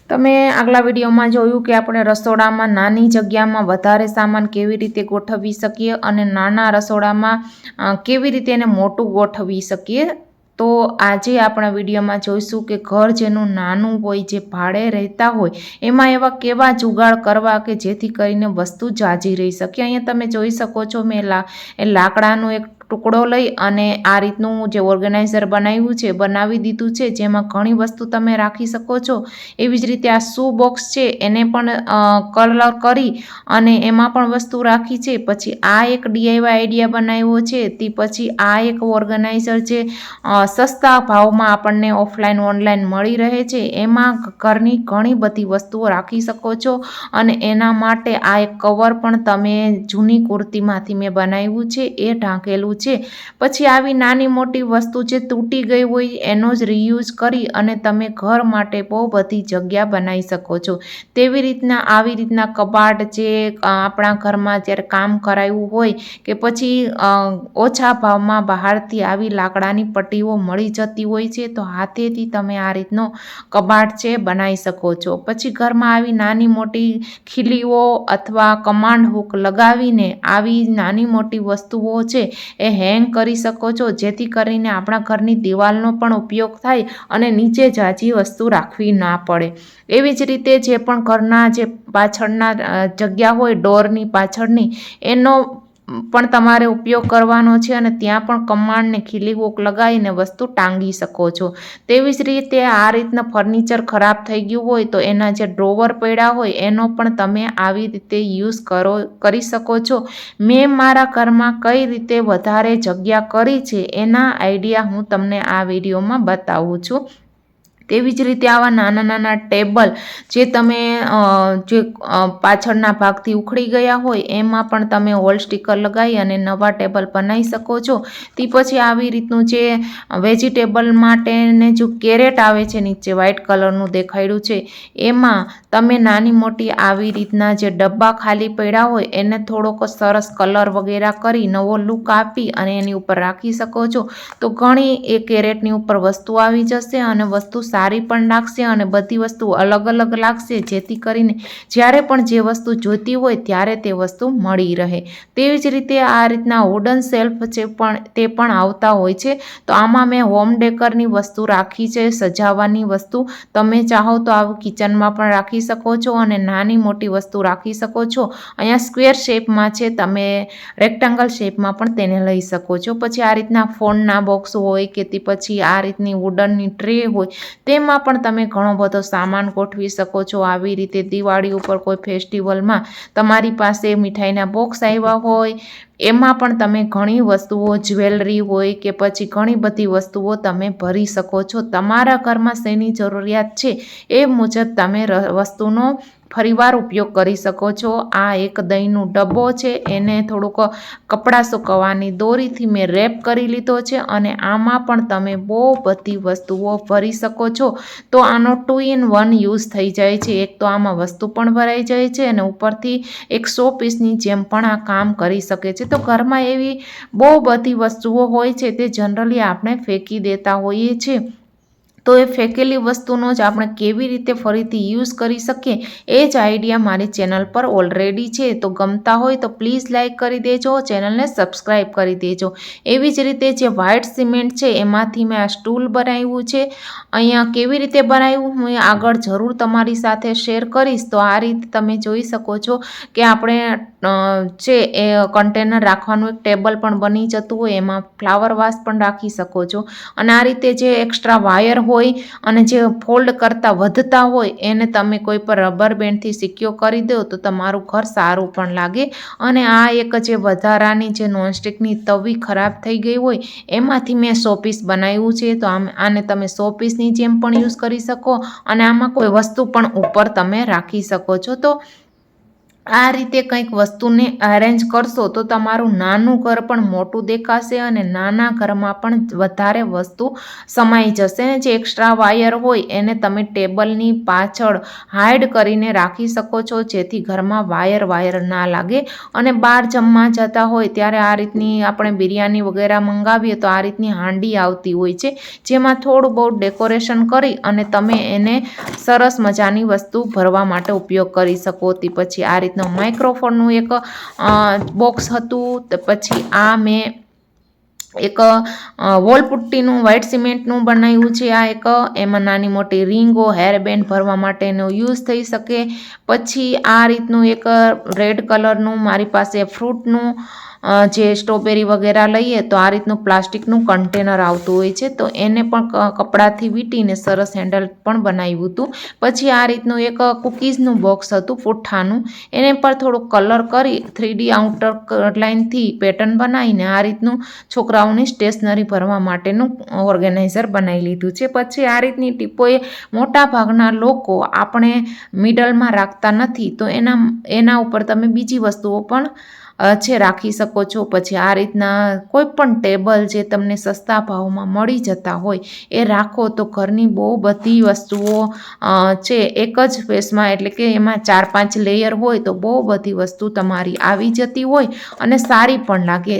તમે આગલા વિડીયોમાં જોયું કે આપણે રસોડામાં નાની જગ્યામાં વધારે સામાન કેવી રીતે ગોઠવી શકીએ અને નાના રસોડામાં કેવી રીતે એને મોટું ગોઠવી શકીએ। તો આજે આપણા વિડીયોમાં જોઈશું કે ઘર જેનું નાનું હોય, જે ભાડે રહેતા હોય, એમાં એવા કેવા જુગાડ કરવા કે જેથી કરીને વસ્તુ જાજી રહી શકે। અહીંયા તમે જોઈ શકો છો, મેં લાકડાનો એક ટુકડો લઈ અને આ રીતનું જે ઓર્ગેનાઇઝર બનાવી દીધું છે, જેમાં ઘણી વસ્તુ તમે રાખી શકો છો। એવી જ રીતે આ શૂ બોક્સ છે, એને પણ કલર કરી અને એમાં પણ વસ્તુ રાખી છે। પછી આ એક DIY આઈડિયા બનાવ્યો છે। તે પછી આ એક ઓર્ગેનાઇઝર જે સસ્તા ભાવમાં આપણને ઓફલાઈન ઓનલાઈન મળી રહે છે, એમાં ઘરની ઘણી બધી વસ્તુઓ રાખી શકો છો। અને એના માટે આ એક કવર પણ તમે જૂની કુર્તીમાંથી મેં બનાવ્યું છે, એ ઢાંકેલું છે। પછી આવી નાની મોટી વસ્તુ જે તૂટી ગઈ હોય એનો જ રીયુઝ કરી અને તમે ઘર માટે બહુ બધી જગ્યા બનાવી શકો છો। તેવી રીતના આવી રીતના કબાટ જે આપણા ઘરમાં જ્યારે કામ કરાયું હોય કે પછી ઓછા ભાવમાં બહારથી આવી લાકડાની પટ્ટીઓ મળી જતી હોય છે, તો હાથેથી તમે આ રીતનો કબાટ છે બનાવી શકો છો। પછી ઘરમાં આવી નાની મોટી ખીલીઓ અથવા કમાન્ડ હુક લગાવીને આવી નાની મોટી વસ્તુઓ છે એ હેંગ કરી શકો છો, જેથી કરીને આપણા ઘરની દિવાલનો પણ ઉપયોગ થાય અને નીચે જાજી વસ્તુ રાખવી ના પડે। એવી જ રીતે જે પણ ઘરના જે પાછળના જગ્યા હોય, ડોરની પાછળની, એનો પણ તમારે ઉપયોગ કરવાનો છે અને ત્યાં પણ કમાન્ડને ખીલી હુક લગાવીને વસ્તુ ટાંગી શકો છો। તેવી જ રીતે આ રીતના ફર્નિચર ખરાબ થઈ ગયું હોય તો એના જે ડ્રોવર પડ્યા હોય એનો પણ તમે આવી રીતે યુઝ કરી શકો છો। મેં મારા ઘરમાં કઈ રીતે વધારે જગ્યા કરી છે એના આઈડિયા હું તમને આ વિડીયોમાં બતાવું છું। તેવી જ રીતે આવા નાના નાના ટેબલ જે તમે જે પાછળના ભાગથી ઉખડી ગયા હોય એમાં પણ તમે હોલ સ્ટીકર લગાવી અને નવા ટેબલ બનાવી શકો છો। તે પછી આવી રીતનું જે વેજીટેબલ માટેને જો કેરેટ આવે છે, નીચે વ્હાઇટ કલરનું દેખાડ્યું છે, એમાં તમે નાની મોટી આવી રીતના જે ડબ્બા ખાલી પડ્યા હોય એને થોડોક સરસ કલર વગેરે કરી નવો લુક આપી અને એની ઉપર રાખી શકો છો। તો ઘણી એ કેરેટની ઉપર વસ્તુ આવી જશે અને વસ્તુ સારી પણ લાગશે અને બધી વસ્તુ અલગ અલગ લાગશે, જેથી કરીને જ્યારે પણ જે વસ્તુ જોઈતી હોય ત્યારે તે વસ્તુ મળી રહે। તેવી જ રીતે આ રીતના વુડન શેલ્ફ છે તે પણ આવતા હોય છે। તો આમાં મેં હોમ ડેકરની વસ્તુ રાખી છે, સજાવવાની વસ્તુ। તમે ચાહો તો આવું કિચનમાં પણ રાખી શકો છો અને નાની મોટી વસ્તુ રાખી શકો છો। અહીંયા સ્ક્વેર શેપમાં છે, તમે રેક્ટેંગલ શેપમાં પણ તેને લઈ શકો છો। પછી આ રીતના ફોનના બોક્સ હોય કે તે પછી આ રીતની વુડનની ટ્રે હોય, તેમાં પણ તમે ઘણો બધો સામાન ગોઠવી શકો છો। આવી રીતે દિવાળી ઉપર કોઈ ફેસ્ટિવલમાં તમારી પાસે મીઠાઈના બોક્સ આવ્યા હોય, એમાં પણ તમે ઘણી વસ્તુઓ, જ્વેલરી હોય કે પછી ઘણી બધી વસ્તુઓ તમે ભરી શકો છો। તમારા ઘરમાં શેની જરૂરિયાત છે એ મુજબ તમે વસ્તુનો ફરીવાર ઉપયોગ કરી શકો છો। આ એક દહીંનો ડબ્બો છે, એને થોડુંક કપડાં સુકવવાની દોરીથી મેં રેપ કરી લીધો છે અને આમાં પણ તમે બહુ બધી વસ્તુઓ ભરી શકો છો। તો આનો 2 in 1 યુઝ થઈ જાય છે। એક તો આમાં વસ્તુ પણ ભરાઈ જાય છે અને ઉપરથી એક 100 પીસની જેમ પણ આ કામ કરી શકે છે। તો ઘરમાં એવી બહુ બધી વસ્તુઓ હોય છે તે જનરલી આપણે ફેંકી દેતા હોઈએ છીએ। તો એ ફેંકેલી વસ્તુનો જ આપણે કેવી રીતે ફરીથી યુઝ કરી શકીએ એ જ આઈડિયા મારી ચેનલ પર ઓલરેડી છે। તો ગમતા હોય તો પ્લીઝ લાઇક કરી દેજો, ચેનલને સબસ્ક્રાઈબ કરી દેજો। એવી જ રીતે જે વ્હાઇટ સિમેન્ટ છે એમાંથી મેં આ સ્ટૂલ બનાવ્યું છે। અહીંયા કેવી રીતે બનાવ્યું હું આગળ જરૂર તમારી સાથે શેર કરીશ। તો આ રીતે તમે જોઈ શકો છો કે આપણે છે એ કન્ટેનર રાખવાનું એક ટેબલ પણ બની જતું હોય, એમાં ફ્લાવર વાસ પણ રાખી શકો છો। અને આ રીતે જે એક્સ્ટ્રા વાયર હોય અને જે ફોલ્ડ કરતાં વધતા હોય એને તમે કોઈ પર રબર બેન્ડથી સિક્યોર કરી દો તો તમારું ઘર સારું પણ લાગે। અને આ એક જે વધારાની જે નોનસ્ટિકની તવી ખરાબ થઈ ગઈ હોય એમાંથી મેં 100 પીસ બનાવ્યું છે। તો આને તમે 100 પીસની જેમ પણ યુઝ કરી શકો અને આમાં કોઈ વસ્તુ પણ ઉપર તમે રાખી શકો છો। તો આ રીતે કંઈક વસ્તુને અરેન્જ કરશો તો તમારું નાનું ઘર પણ મોટું દેખાશે અને નાના ઘરમાં પણ વધારે વસ્તુ સમાઈ જશે ને જે એક્સ્ટ્રા વાયર હોય એને તમે ટેબલની પાછળ હાઈડ કરીને રાખી શકો છો, જેથી ઘરમાં વાયર ના લાગે. અને બહાર જમવા જતા હોય ત્યારે આ રીતની આપણે બિરયાની વગેરે મંગાવીએ તો આ રીતની હાંડી આવતી હોય છે, જેમાં થોડું બહુ ડેકોરેશન કરી અને તમે એને સરસ મજાની વસ્તુ ભરવા માટે ઉપયોગ કરી શકો. તે પછી આ રીતના માઇક્રોફોનનું એક બોક્સ હતું. તો પછી આ મેં એક વોલ પુટ્ટીનું વ્હાઇટ સિમેન્ટનું બનાવ્યું છે. આ એક એમાં નાની મોટી રીંગો હેરબેન્ડ ભરવા માટેનો યુઝ થઈ શકે. પછી આ રીતનું એક રેડ કલરનું મારી પાસે ફ્રૂટનું જે સ્ટ્રોબેરી વગેરે લઈએ તો આ રીતનું પ્લાસ્ટિકનું કન્ટેનર આવતું હોય છે, તો એને પણ કપડાથી વીંટીને સરસ હેન્ડલ પણ બનાવ્યું હતું. પછી આ રીતનું એક કૂકીઝનું બોક્સ હતું પુઠ્ઠાનું, એને પર થોડુંક કલર કરી 3D આઉટર લાઇનથી પેટર્ન બનાવીને આ રીતનું છોકરાઓની સ્ટેશનરી ભરવા માટેનું ઓર્ગેનાઇઝર બનાવી લીધું છે. પછી આ રીતની ટીપોએ મોટા ભાગના લોકો આપણે મિડલમાં રાખતા નથી, તો એના ઉપર તમે બીજી વસ્તુઓ પણ છે રાખી શકો છો. પછી આ રીતના કોઈ પણ ટેબલ જે તમને સસ્તા ભાવમાં મળી જતા હોય એ રાખો તો ઘરની બહુ બધી વસ્તુઓ છે એક જ સ્પેસમાં, એટલે કે એમાં 4-5 લેયર હોય તો બહુ બધી વસ્તુ તમારી આવી જતી હોય અને સારી પણ લાગે.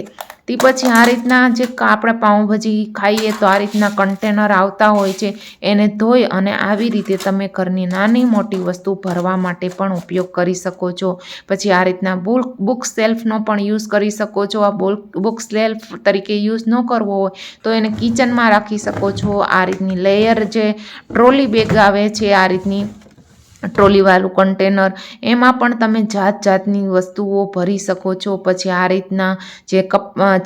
તે પછી આ રીતના જે આપણે પાઉંભાજી ખાઈએ તો આ રીતના કન્ટેનર આવતા હોય છે, એને ધોઈ અને આવી રીતે તમે ઘરની નાની મોટી વસ્તુ ભરવા માટે પણ ઉપયોગ કરી શકો છો. પછી આ રીતના બુક સેલ્ફનો પણ યુઝ કરી શકો છો. આ બુક સેલ્ફ તરીકે યુઝ ન કરવો હોય તો એને કિચનમાં રાખી શકો છો. આ રીતની લેયર જે ટ્રોલી બેગ આવે છે, આ રીતની ટ્રોલીવાળું કન્ટેનર, એમાં પણ તમે જાતની વસ્તુઓ ભરી શકો છો. પછી આ રીતના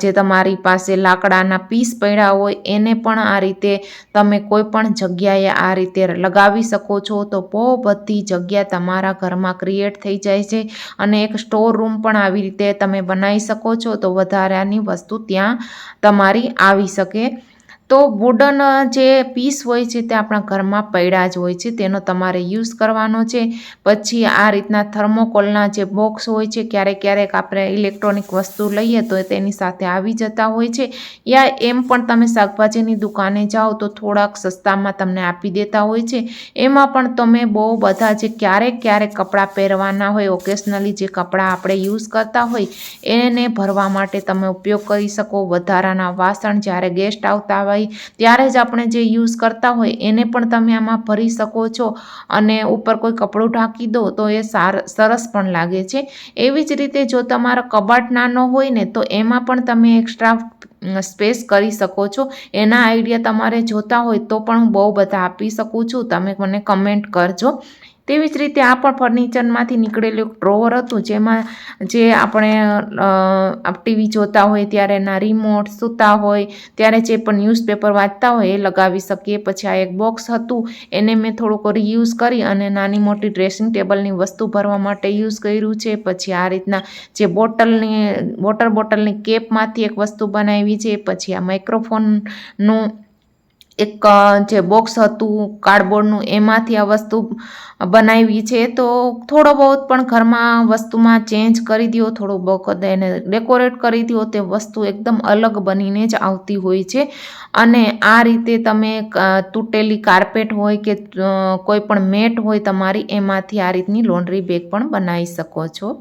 જે તમારી પાસે લાકડાના પીસ પડ્યા હોય એને પણ આ રીતે તમે કોઈ પણ જગ્યાએ આ રીતે લગાવી શકો છો, તો બહુ બધી જગ્યા તમારા ઘરમાં ક્રિએટ થઈ જાય છે. અને એક સ્ટોર રૂમ પણ આવી રીતે તમે બનાવી શકો છો, તો વધારાની વસ્તુ ત્યાં તમારી આવી શકે. તો વુડન જે પીસ હોય છે તે આપણા ઘરમાં પડ્યા જ હોય છે, તેનો તમારે યુઝ કરવાનો છે. પછી આ રીતના થર્મોકોલના જે બોક્સ હોય છે, ક્યારેક આપણે ઇલેક્ટ્રોનિક વસ્તુ લઈએ તો તેની સાથે આવી જતા હોય છે, યા એમ પણ તમે શાકભાજીની દુકાને જાઓ તો થોડાક સસ્તામાં તમને આપી દેતા હોય છે. એમાં પણ તમે બહુ બધા જે ક્યારેક કપડાં પહેરવાના હોય, ઓકેશનલી જે કપડાં આપણે યુઝ કરતા હોય એને ભરવા માટે તમે ઉપયોગ કરી શકો. વધારાના વાસણ જ્યારે ગેસ્ટ આવતા હોય ત્યારે જ આપણે જે યુઝ કરતા હોય એને પણ તમે આમાં ભરી શકો છો, અને ઉપર કોઈ કપડું ઢાંકી દો તો એ સરસ પણ લાગે છે. એવી જ રીતે જો તમારો કબાટ નાનો હોય ને તો એમાં પણ તમે એક્સ્ટ્રા સ્પેસ કરી શકો છો. એના આઈડિયા તમારે જોતા હોય તો પણ હું બહુ બધા આપી શકું છું, તમે મને કમેન્ટ કરજો. તેવી જ રીતે આ પણ ફર્નિચરમાંથી નીકળેલું ડ્રોવર હતું, જેમાં જે આપણે ટીવી જોતા હોય ત્યારે એના રિમોટ, સૂતા હોય ત્યારે જે પણ ન્યૂઝપેપર વાંચતા હોય એ લગાવી શકીએ. પછી આ એક બોક્સ હતું, એને મેં થોડુંક રીયુઝ કરી અને નાની મોટી ડ્રેસિંગ ટેબલની વસ્તુ ભરવા માટે યુઝ કર્યું છે. પછી આ રીતના જે વોટર બોટલની કેપમાંથી એક વસ્તુ બનાવી છે. પછી આ માઇક્રોફોનનું એક જે બોક્સ હતું કાર્ડબોર્ડનું, એમાંથી આ વસ્તુ બનાવી છે. તો થોડો બહુ પણ ઘરમાં વસ્તુમાં ચેન્જ કરી દો, થોડું બહુ એને ડેકોરેટ કરી દો, તે વસ્તુ એકદમ અલગ બનીને જ આવતી હોય છે. અને આ રીતે તમે તૂટેલી કાર્પેટ હોય કે કોઈ પણ મેટ હોય તમારી, એમાંથી આ રીતની લોન્ડ્રી બેગ પણ બનાવી શકો છો.